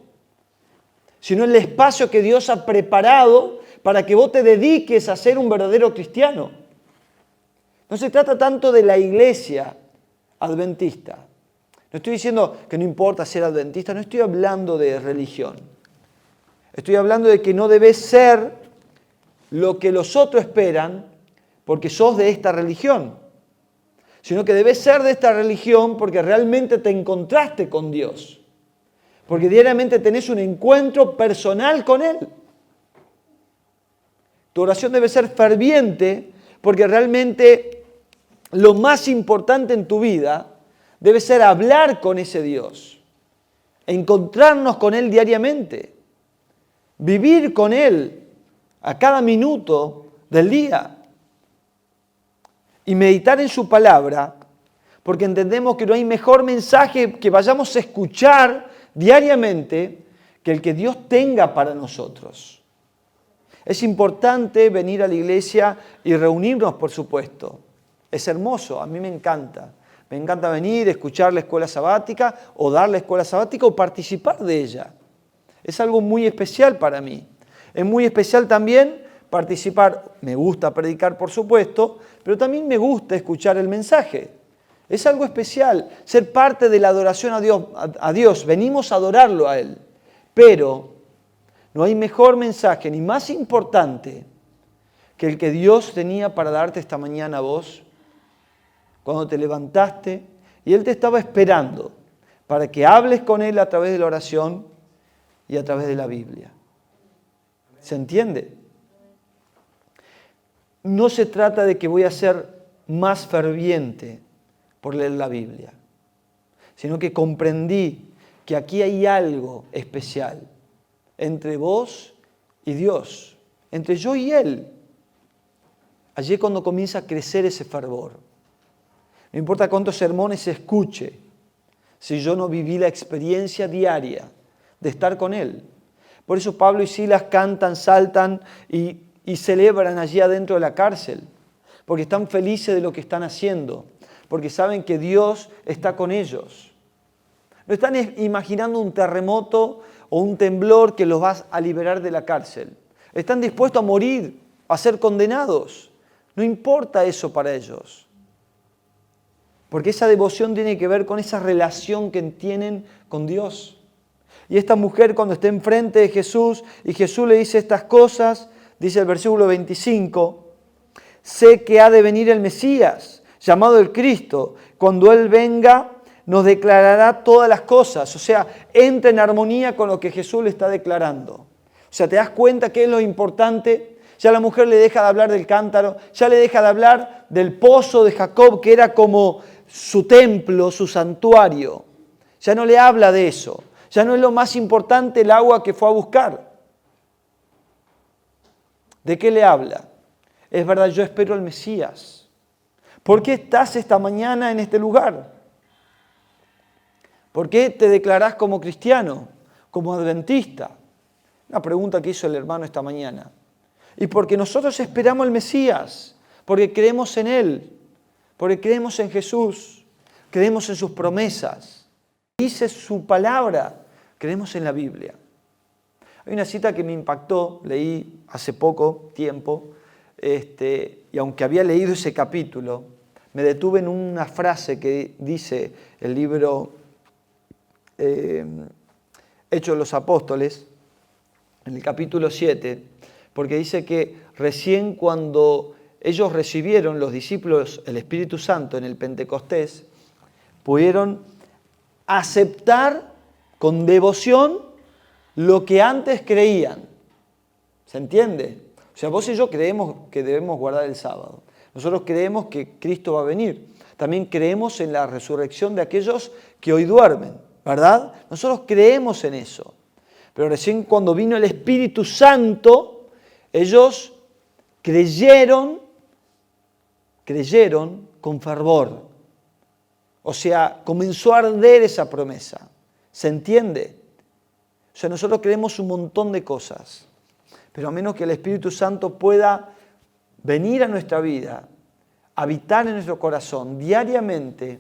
sino el espacio que Dios ha preparado para que vos te dediques a ser un verdadero cristiano. No se trata tanto de la iglesia adventista. No estoy diciendo que no importa ser adventista, no estoy hablando de religión. Estoy hablando de que no debes ser lo que los otros esperan porque sos de esta religión, sino que debes ser de esta religión porque realmente te encontraste con Dios, porque diariamente tenés un encuentro personal con Él. Tu oración debe ser ferviente porque realmente lo más importante en tu vida debe ser hablar con ese Dios, encontrarnos con Él diariamente, vivir con Él a cada minuto del día y meditar en su palabra, porque entendemos que no hay mejor mensaje que vayamos a escuchar diariamente que el que Dios tenga para nosotros. Es importante venir a la iglesia y reunirnos, por supuesto. Es hermoso, a mí me encanta. Me encanta venir, escuchar la escuela sabática o dar la escuela sabática o participar de ella. Es algo muy especial para mí. Es muy especial también participar, me gusta predicar por supuesto, pero también me gusta escuchar el mensaje. Es algo especial, ser parte de la adoración a Dios. Venimos a adorarlo a Él. Pero no hay mejor mensaje ni más importante que el que Dios tenía para darte esta mañana a vos, cuando te levantaste y Él te estaba esperando para que hables con Él a través de la oración y a través de la Biblia. ¿Se entiende? No se trata de que voy a ser más ferviente por leer la Biblia, sino que comprendí que aquí hay algo especial entre vos y Dios, entre yo y Él. Allí es cuando comienza a crecer ese fervor. No importa cuántos sermones escuche, si yo no viví la experiencia diaria de estar con Él. Por eso Pablo y Silas cantan, saltan y celebran allí adentro de la cárcel, porque están felices de lo que están haciendo, porque saben que Dios está con ellos. No están imaginando un terremoto o un temblor que los va a liberar de la cárcel. Están dispuestos a morir, a ser condenados. No importa eso para ellos. Porque esa devoción tiene que ver con esa relación que tienen con Dios. Y esta mujer cuando está enfrente de Jesús y Jesús le dice estas cosas, dice el versículo 25, sé que ha de venir el Mesías, llamado el Cristo. Cuando Él venga, nos declarará todas las cosas. O sea, entra en armonía con lo que Jesús le está declarando. O sea, ¿te das cuenta qué es lo importante? ya la mujer le deja de hablar del cántaro, ya le deja de hablar del pozo de Jacob, que era como su templo, su santuario. Ya no le habla de eso. Ya no es lo más importante el agua que fue a buscar. ¿De qué le habla? Es verdad, yo espero al Mesías. ¿Por qué estás esta mañana en este lugar? ¿Por qué te declarás como cristiano, como adventista? Una pregunta que hizo el hermano esta mañana. Y porque nosotros esperamos al Mesías, porque creemos en Él, porque creemos en Jesús, creemos en sus promesas. Dice su palabra, creemos en la Biblia. Hay una cita que me impactó, leí hace poco tiempo, y aunque había leído ese capítulo, me detuve en una frase que dice el libro Hechos de los Apóstoles, en el capítulo 7, porque dice que recién cuando ellos recibieron, los discípulos, el Espíritu Santo en el Pentecostés, pudieron aceptar con devoción lo que antes creían. ¿Se entiende? O sea, vos y yo creemos que debemos guardar el sábado. Nosotros creemos que Cristo va a venir. También creemos en la resurrección de aquellos que hoy duermen, ¿verdad? Nosotros creemos en eso. Pero recién cuando vino el Espíritu Santo, ellos creyeron con fervor. O sea, comenzó a arder esa promesa. ¿Se entiende? O sea, nosotros creemos un montón de cosas, pero a menos que el Espíritu Santo pueda venir a nuestra vida, habitar en nuestro corazón diariamente,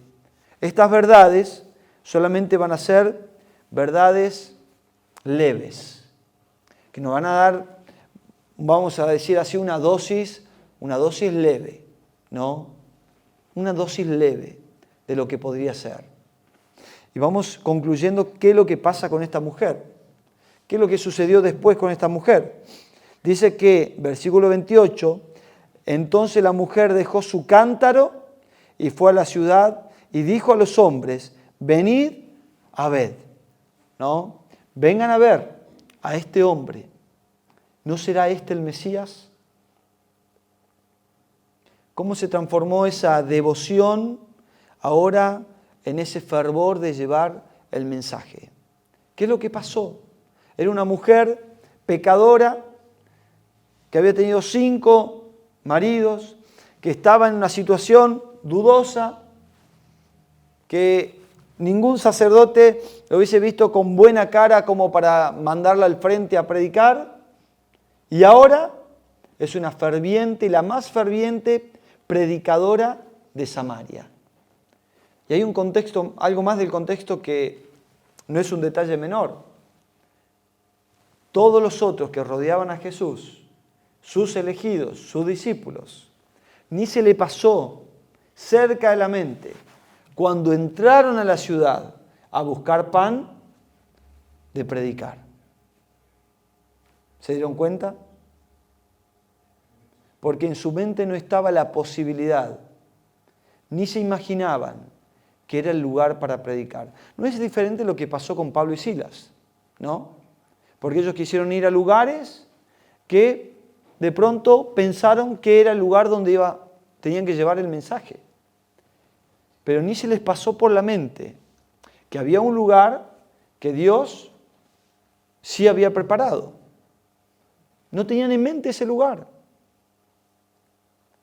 estas verdades solamente van a ser verdades leves, que nos van a dar, vamos a decir así, una dosis leve, ¿no? Una dosis leve de lo que podría ser. Y vamos concluyendo qué es lo que pasa con esta mujer. ¿Qué es lo que sucedió después con esta mujer? Dice que, versículo 28, entonces la mujer dejó su cántaro y fue a la ciudad y dijo a los hombres, venid a ver, ¿no? Vengan a ver a este hombre. ¿No será este el Mesías? ¿Cómo se transformó esa devoción ahora en ese fervor de llevar el mensaje? ¿Qué es lo que pasó? Era una mujer pecadora que había tenido 5 maridos, que estaba en una situación dudosa, que ningún sacerdote lo hubiese visto con buena cara como para mandarla al frente a predicar, y ahora es una ferviente y la más ferviente predicadora de Samaria. Y hay un contexto, algo más del contexto que no es un detalle menor. Todos los otros que rodeaban a Jesús, sus elegidos, sus discípulos, ni se le pasó cerca de la mente, cuando entraron a la ciudad a buscar pan, de predicar. ¿Se dieron cuenta? Porque en su mente no estaba la posibilidad, ni se imaginaban que era el lugar para predicar. No es diferente lo que pasó con Pablo y Silas, ¿no? Porque ellos quisieron ir a lugares que de pronto pensaron que era el lugar donde tenían que llevar el mensaje. Pero ni se les pasó por la mente que había un lugar que Dios sí había preparado. No tenían en mente ese lugar.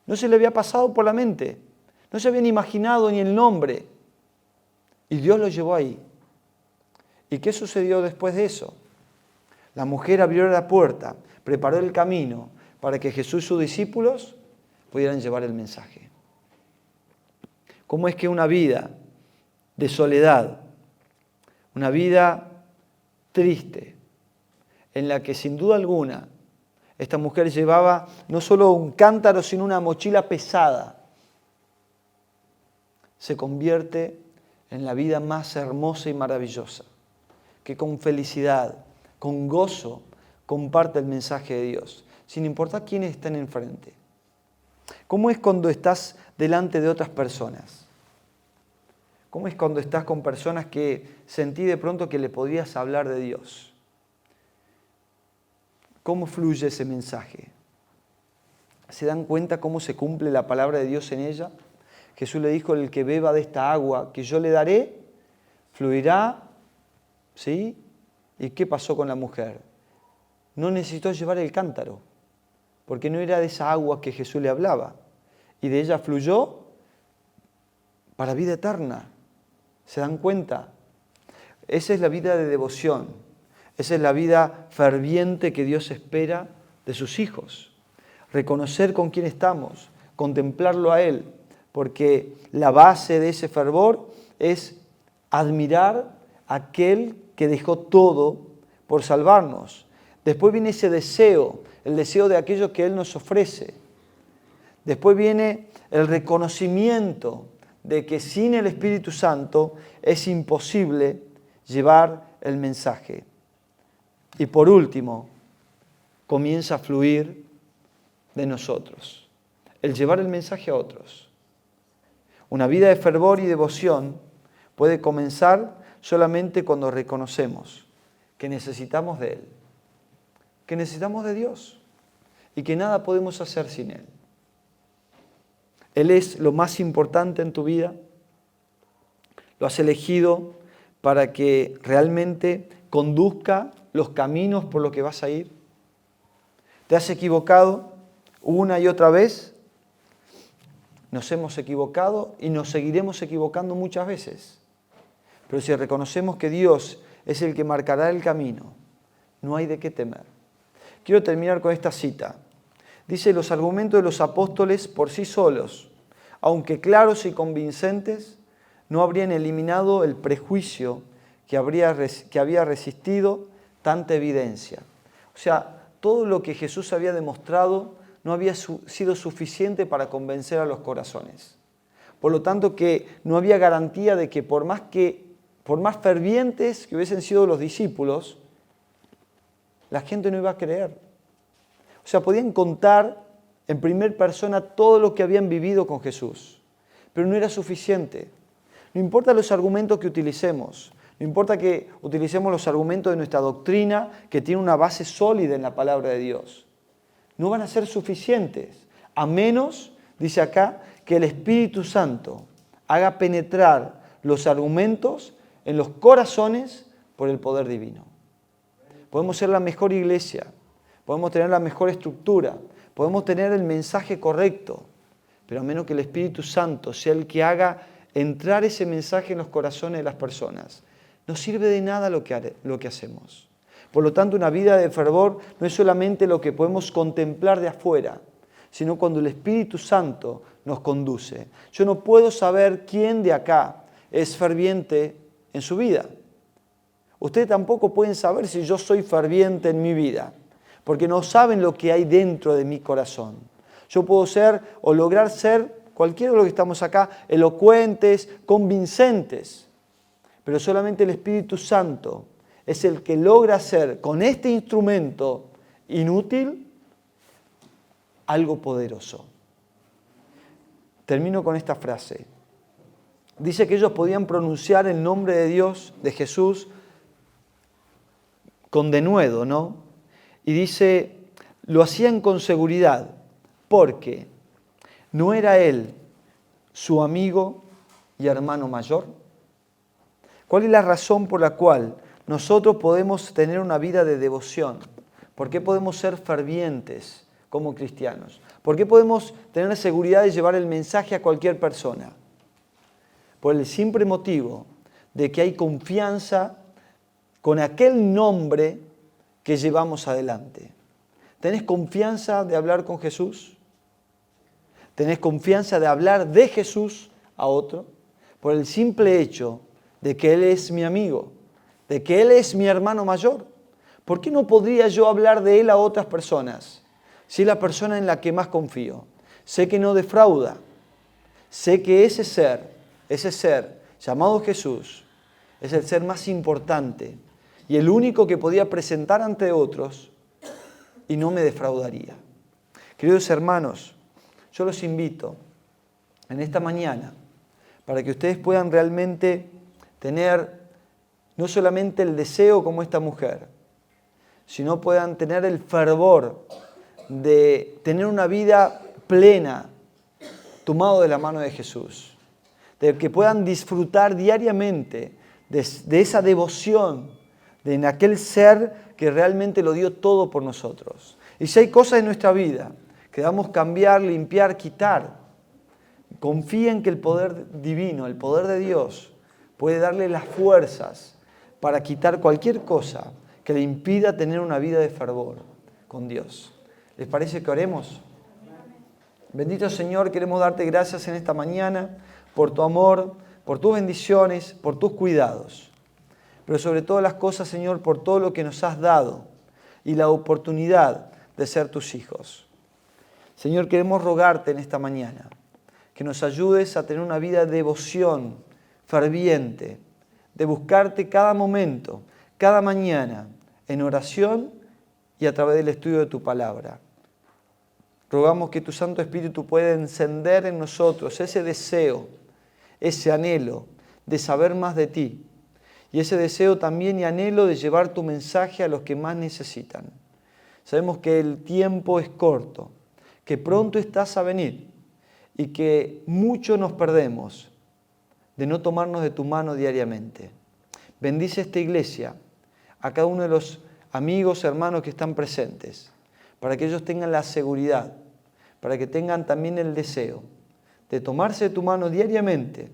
No se le había pasado por la mente. No se habían imaginado ni el nombre. Y Dios los llevó ahí. ¿Y qué sucedió después de eso? La mujer abrió la puerta, preparó el camino para que Jesús y sus discípulos pudieran llevar el mensaje. ¿Cómo es que una vida de soledad, una vida triste, en la que sin duda alguna esta mujer llevaba no solo un cántaro, sino una mochila pesada, se convierte en la vida más hermosa y maravillosa, que con felicidad, con gozo, comparte el mensaje de Dios, sin importar quiénes estén enfrente? ¿Cómo es cuando estás delante de otras personas? ¿Cómo es cuando estás con personas que sentí de pronto que le podías hablar de Dios? ¿Cómo fluye ese mensaje? ¿Se dan cuenta cómo se cumple la palabra de Dios en ella? Jesús le dijo, el que beba de esta agua que yo le daré, fluirá, ¿sí? ¿Y qué pasó con la mujer? No necesitó llevar el cántaro, porque no era de esa agua que Jesús le hablaba. Y de ella fluyó para vida eterna. ¿Se dan cuenta? Esa es la vida de devoción. Esa es la vida ferviente que Dios espera de sus hijos. Reconocer con quién estamos, contemplarlo a Él, porque la base de ese fervor es admirar a aquel que dejó todo por salvarnos. Después viene ese deseo, el deseo de aquello que Él nos ofrece. Después viene el reconocimiento de que sin el Espíritu Santo es imposible llevar el mensaje. Y por último, comienza a fluir de nosotros, el llevar el mensaje a otros. Una vida de fervor y devoción puede comenzar solamente cuando reconocemos que necesitamos de Él, que necesitamos de Dios y que nada podemos hacer sin Él. Él es lo más importante en tu vida. Lo has elegido para que realmente conduzca los caminos por los que vas a ir. ¿Te has equivocado una y otra vez? Nos hemos equivocado y nos seguiremos equivocando muchas veces. Pero si reconocemos que Dios es el que marcará el camino, no hay de qué temer. Quiero terminar con esta cita. Dice, los argumentos de los apóstoles por sí solos, aunque claros y convincentes, no habrían eliminado el prejuicio que había resistido tanta evidencia. O sea, todo lo que Jesús había demostrado no había sido suficiente para convencer a los corazones. Por lo tanto, que no había garantía de que por más fervientes que hubiesen sido los discípulos, la gente no iba a creer. O sea, podían contar en primera persona todo lo que habían vivido con Jesús, pero no era suficiente. No importa los argumentos que utilicemos, no importa que utilicemos los argumentos de nuestra doctrina, que tiene una base sólida en la palabra de Dios. No van a ser suficientes, a menos, dice acá, que el Espíritu Santo haga penetrar los argumentos en los corazones por el poder divino. Podemos ser la mejor iglesia, podemos tener la mejor estructura, podemos tener el mensaje correcto, pero a menos que el Espíritu Santo sea el que haga entrar ese mensaje en los corazones de las personas, no sirve de nada lo que hacemos. Por lo tanto, una vida de fervor no es solamente lo que podemos contemplar de afuera, sino cuando el Espíritu Santo nos conduce. Yo no puedo saber quién de acá es ferviente en su vida. Ustedes tampoco pueden saber si yo soy ferviente en mi vida, porque no saben lo que hay dentro de mi corazón. Yo puedo ser o lograr ser, cualquiera de los que estamos acá, elocuentes, convincentes, pero solamente el Espíritu Santo es el que logra hacer con este instrumento inútil algo poderoso. Termino con esta frase. Dice que ellos podían pronunciar el nombre de Dios, de Jesús, con denuedo, ¿no? Y dice, lo hacían con seguridad, porque ¿no era Él su amigo y hermano mayor? ¿Cuál es la razón por la cual nosotros podemos tener una vida de devoción? ¿Por qué podemos ser fervientes como cristianos? ¿Por qué podemos tener la seguridad de llevar el mensaje a cualquier persona? Por el simple motivo de que hay confianza con aquel nombre que llevamos adelante. ¿Tenés confianza de hablar con Jesús? ¿Tenés confianza de hablar de Jesús a otro? Por el simple hecho de que Él es mi amigo, de que Él es mi hermano mayor. ¿Por qué no podría yo hablar de Él a otras personas? Si es la persona en la que más confío. Sé que no defrauda. Sé que ese ser llamado Jesús, es el ser más importante y el único que podía presentar ante otros y no me defraudaría. Queridos hermanos, yo los invito en esta mañana para que ustedes puedan realmente tener no solamente el deseo como esta mujer, sino puedan tener el fervor de tener una vida plena, tomado de la mano de Jesús. De que puedan disfrutar diariamente de esa devoción, de en aquel ser que realmente lo dio todo por nosotros. Y si hay cosas en nuestra vida que debamos cambiar, limpiar, quitar, confíen que el poder divino, el poder de Dios, puede darle las fuerzas para quitar cualquier cosa que le impida tener una vida de fervor con Dios. ¿Les parece que oremos? Bendito Señor, queremos darte gracias en esta mañana por tu amor, por tus bendiciones, por tus cuidados. Pero sobre todas las cosas, Señor, por todo lo que nos has dado y la oportunidad de ser tus hijos. Señor, queremos rogarte en esta mañana que nos ayudes a tener una vida de devoción ferviente, de buscarte cada momento, cada mañana, en oración y a través del estudio de tu palabra. Rogamos que tu Santo Espíritu pueda encender en nosotros ese deseo, ese anhelo de saber más de ti y ese deseo también y anhelo de llevar tu mensaje a los que más necesitan. Sabemos que el tiempo es corto, que pronto estás a venir y que mucho nos perdemos de no tomarnos de tu mano diariamente. Bendice esta iglesia, a cada uno de los amigos, hermanos que están presentes, para que ellos tengan la seguridad, para que tengan también el deseo de tomarse de tu mano diariamente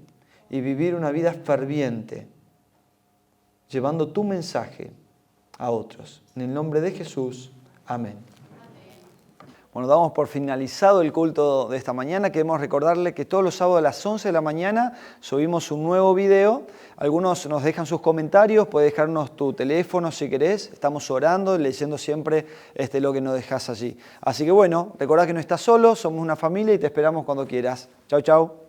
y vivir una vida ferviente, llevando tu mensaje a otros. En el nombre de Jesús, amén. Bueno, damos por finalizado el culto de esta mañana. Queremos recordarle que todos los sábados a las 11 de la mañana subimos un nuevo video. Algunos nos dejan sus comentarios, puedes dejarnos tu teléfono si querés. Estamos orando, leyendo siempre lo que nos dejas allí. Así que bueno, recordá que no estás solo, somos una familia y te esperamos cuando quieras. Chau, chau.